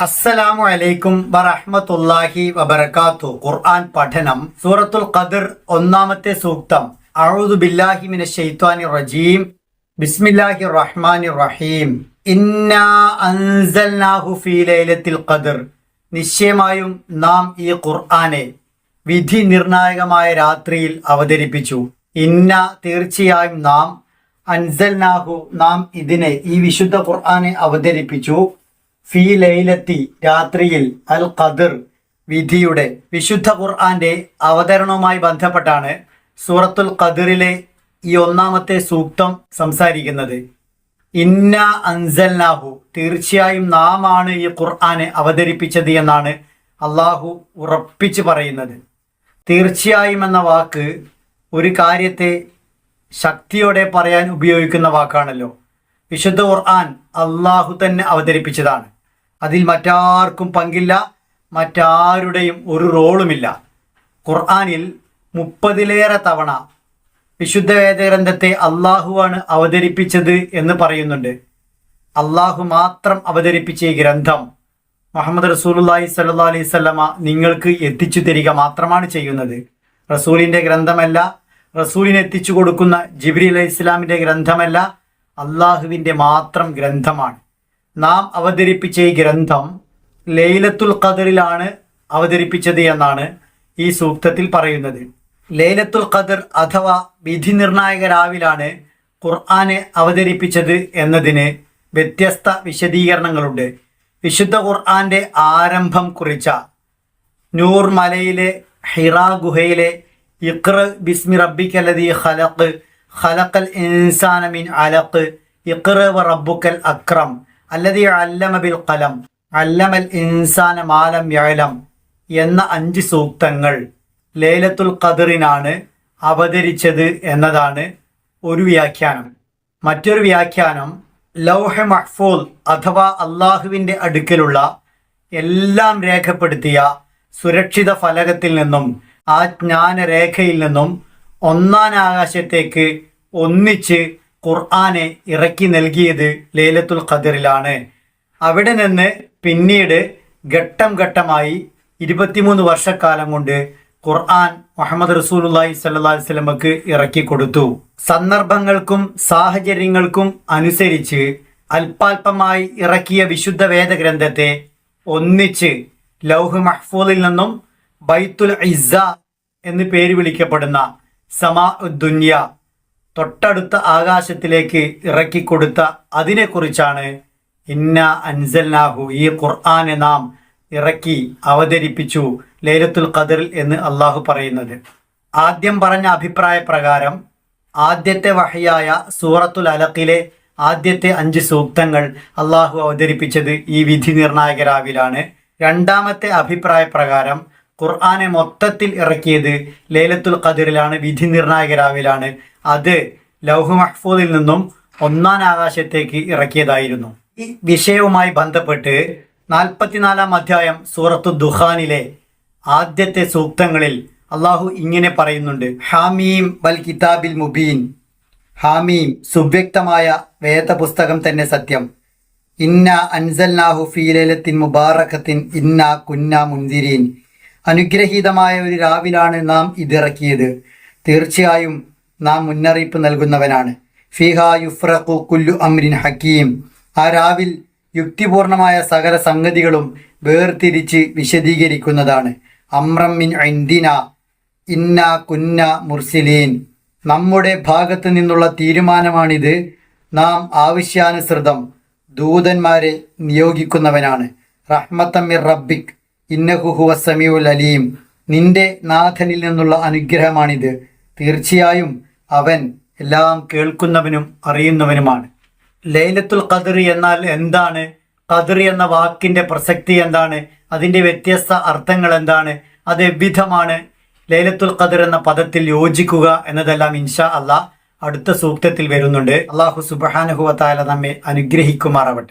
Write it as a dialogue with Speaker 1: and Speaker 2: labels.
Speaker 1: അസ്സലാമു അലൈക്കും വറഹ്മത്തുള്ളാഹി വബറകാതുഹു. ഖുർആൻ പഠനം. സൂറത്തുൽ ഖദർ ഒന്നാമത്തെ സൂക്തം. അഊദു ബില്ലാഹി മിനശ് ശൈത്വാനിർ റജീം. ബിസ്മില്ലാഹിർ റഹ്മാനിർ റഹീം. ഇന്നാ അൻസൽനാഹു ഫീ ലൈലത്തിൽ ഖദർ. നിശ്ചയമായും നാം ഈ ഖുർആനെ വിധി നിർണായകമായ രാത്രിയിൽ അവതരിപ്പിച്ചു. ഇന്ന തീർച്ചയായും നാം, അൻസൽനാഹു നാം ഇതിനെ, ഈ വിശുദ്ധ ഖുർആനെ അവതരിപ്പിച്ചു, ഫീ ലൈലത്തി രാത്രിയിൽ, അൽ ഖദർ വിധിയുടെ. വിശുദ്ധ ഖുർആന്റെ അവതരണവുമായി ബന്ധപ്പെട്ടാണ് സൂറത്തുൽ ഖദറിലെ ഈ ഒന്നാമത്തെ സൂക്തം സംസാരിക്കുന്നത്. ഇന്ന അൻസൽനാഹു തീർച്ചയായും നാം ആണ് ഈ ഖുർആനെ അവതരിപ്പിച്ചത് എന്നാണ് അള്ളാഹു ഉറപ്പിച്ച് പറയുന്നത്. തീർച്ചയായും എന്ന വാക്ക് ഒരു കാര്യത്തെ ശക്തിയോടെ പറയാൻ ഉപയോഗിക്കുന്ന വാക്കാണല്ലോ. വിശുദ്ധ ഖുർആൻ അള്ളാഹു തന്നെ അവതരിപ്പിച്ചതാണ്. അതിൽ മറ്റാർക്കും പങ്കില്ല, മറ്റാരുടെയും ഒരു റോളുമില്ല. ഖുർആനിൽ 30-ലേറെ തവണ വിശുദ്ധ വേദഗ്രന്ഥത്തെ അള്ളാഹുവാണ് അവതരിപ്പിച്ചത് എന്ന് പറയുന്നുണ്ട്. അള്ളാഹു മാത്രം അവതരിപ്പിച്ച ഈ ഗ്രന്ഥം മുഹമ്മദ് റസൂലുള്ളാഹി സ്വല്ലല്ലാഹി അലൈഹി വസല്ലമ നിങ്ങൾക്ക് എത്തിച്ചു തരിക മാത്രമാണ് ചെയ്യുന്നത്. റസൂലിൻ്റെ ഗ്രന്ഥമല്ല, റസൂലിന് എത്തിച്ചു കൊടുക്കുന്ന ജിബ്രീൽ അലൈഹി ഇസ്ലാമിൻ്റെ ഗ്രന്ഥമല്ല, അള്ളാഹുവിൻ്റെ മാത്രം ഗ്രന്ഥമാണ്. നാം അവതരിപ്പിച്ച ഈ ഗ്രന്ഥം ലൈലത്തുൽ ഖദറിലാണ് അവതരിപ്പിച്ചത് എന്നാണ് ഈ സൂക്തത്തിൽ പറയുന്നത്. ലൈലത്തുൽ ഖദർ അഥവാ വിധി നിർണായക രാവിലാണ് ഖുർആനെ അവതരിപ്പിച്ചത് എന്നതിന് വ്യത്യസ്ത വിശദീകരണങ്ങളുണ്ട്. വിശുദ്ധ ഖുർആന്റെ ആരംഭം കുറിച്ച നൂർ മലയിലെ ഹിറാ ഗുഹയിലെ ഇഖ്റ ബിസ്മി റബ്ബിക്കല്ലദീ ഖലഖ് ഖലഖൽ ഇൻസാന മിൻ അലഖ് ഇഖ്റ വ റബ്ബുക്കൽ അക്രം അല്ലദീ അല്ലമ ബിൽ ഖലം അല്ലമൽ ഇൻസാന മാ ലം യഅലം എന്ന 5 സൂക്തങ്ങൾ ലൈലത്തുൽ ഖദറിനാണ് അവതരിച്ചത് എന്നതാണ് ഒരു വ്യാഖ്യാനം. മറ്റൊരു വ്യാഖ്യാനം ലൗഹ മഹ്ഫൂൽ അഥവാ അള്ളാഹുവിൻ്റെ അടുക്കലുള്ള എല്ലാം രേഖപ്പെടുത്തിയ സുരക്ഷിത ഫലകത്തിൽ നിന്നും, ആ ജ്ഞാനരേഖയിൽ നിന്നും ഒന്നാം ആകാശത്തേക്ക് ഒന്നിച്ച് ഖുർആനെ ഇറക്കി നൽകിയത് ലൈലത്തുൽ ഖദറിലാണ്. അവിടെ നിന്ന് പിന്നീട് ഘട്ടം ഘട്ടമായി 23 വർഷക്കാലം കൊണ്ട് ഖുർആൻ മുഹമ്മദ് റസൂലുള്ളാഹി സ്വല്ലല്ലാഹി അലൈഹി വസല്ലമക്ക് ഇറക്കി കൊടുത്തു. സന്ദർഭങ്ങൾക്കും സാഹചര്യങ്ങൾക്കും അനുസരിച്ച് അല്പാൽപമായി ഇറക്കിയ വിശുദ്ധ വേദഗ്രന്ഥത്തെ ഒന്നിച്ച് ലൗഹ് മഹ്ഫൂലിൽ നിന്നും ബൈത്തുൽ ഇസ്സ എന്ന് പേര് വിളിക്കപ്പെടുന്ന സമാ ദുനിയ, തൊട്ടടുത്ത ആകാശത്തിലേക്ക് ഇറക്കിക്കൊടുത്ത അതിനെക്കുറിച്ചാണ് ഇന്ന അൻസൽനാഹു, ഈ ഖുർആനെ നാം ഇറക്കി അവതരിപ്പിച്ചു ലൈലത്തുൽ ഖദറിൽ എന്ന് അള്ളാഹു പറയുന്നത്. ആദ്യം പറഞ്ഞ അഭിപ്രായ പ്രകാരം ആദ്യത്തെ വഹയായ സൂറത്തുൽ അലഖിലെ ആദ്യത്തെ 5 സൂക്തങ്ങൾ അള്ളാഹു അവതരിപ്പിച്ചത് ഈ വിധി നിർണായക രാവിലാണ്. രണ്ടാമത്തെ അഭിപ്രായ പ്രകാരം ഖുർആനെ മൊത്തത്തിൽ ഇറക്കിയത് ലൈലത്തുൽ ഖദറിലാണ്, വിധി നിർണായക രാവിലാണ്. അത് ലൗഹ് മഹ്ഫൂദിൽ നിന്നും ഒന്നാം ആകാശത്തേക്ക് ഇറക്കിയതായിരുന്നു. ഈ വിഷയവുമായി ബന്ധപ്പെട്ട് 44-ാം അധ്യായം സൂറത്തു ദുഖാനിലെ ആദ്യത്തെ സൂക്തങ്ങളിൽ അള്ളാഹു ഇങ്ങനെ പറയുന്നുണ്ട്: ഹാമീം വൽ കിതാബിൽ മുബീൻ. ഹാമീം സുവ്യക്തമായ വേദപുസ്തകം തന്നെ സത്യം. ഇന്ന അൻസൽനാഹു ഫീ ലൈലത്തിൻ മുബാറകത്തിൻ ഇന്ന കുന്ന മുൻദിരീൻ. അനുഗ്രഹീതമായ ഒരു രാവിലാണ് നാം ഇതിറക്കിയത്, തീർച്ചയായും നാം മുന്നറിയിപ്പ് നൽകുന്നവനാണ്. ഫീഹാ യുഫ്രഖു കുല്ലു അംരിൻ ഹക്കീം. ആ രാവിൽ യുക്തിപൂർണമായ സകല സംഗതികളും വേർതിരിച്ച് വിശദീകരിക്കുന്നതാണ്. അമ്രം മിൻ ഇൻദിന ഇന്ന കുന്ന മുർസിലീൻ. നമ്മുടെ ഭാഗത്ത് നിന്നുള്ള തീരുമാനമാണിത്, നാം ആവശ്യാനുസൃതം ദൂതന്മാരെ നിയോഗിക്കുന്നവനാണ്. റഹ്മത്തൻ മിർ റബ്ബിക് ഇന്നഹു ഹുവസ് സമീഉൽ അലീം. നിന്റെ നാഥനിൽ നിന്നുള്ള അനുഗ്രഹമാണിത്, തീർച്ചയായും അവൻ എല്ലാം കേൾക്കുന്നവനും അറിയുന്നവനുമാണ്. ലൈലത്തുൽ ഖദർ എന്നാൽ എന്താണ്? ഖദർ എന്ന വാക്കിൻ്റെ പ്രസക്തി എന്താണ്? അതിൻ്റെ വ്യത്യസ്ത അർത്ഥങ്ങൾ എന്താണ്? അത് എவ்விധമാണ് ലൈലത്തുൽ ഖദർ എന്ന പദത്തിൽ യോജിക്കുക എന്നതെല്ലാം ഇൻഷാ അല്ലാഹ് അടുത്ത സൂക്തത്തിൽ വരുന്നുണ്ട്. അല്ലാഹു സുബ്ഹാനഹു വ തആല നമ്മെ അനുഗ്രഹിക്കുമാറാവട്ടെ.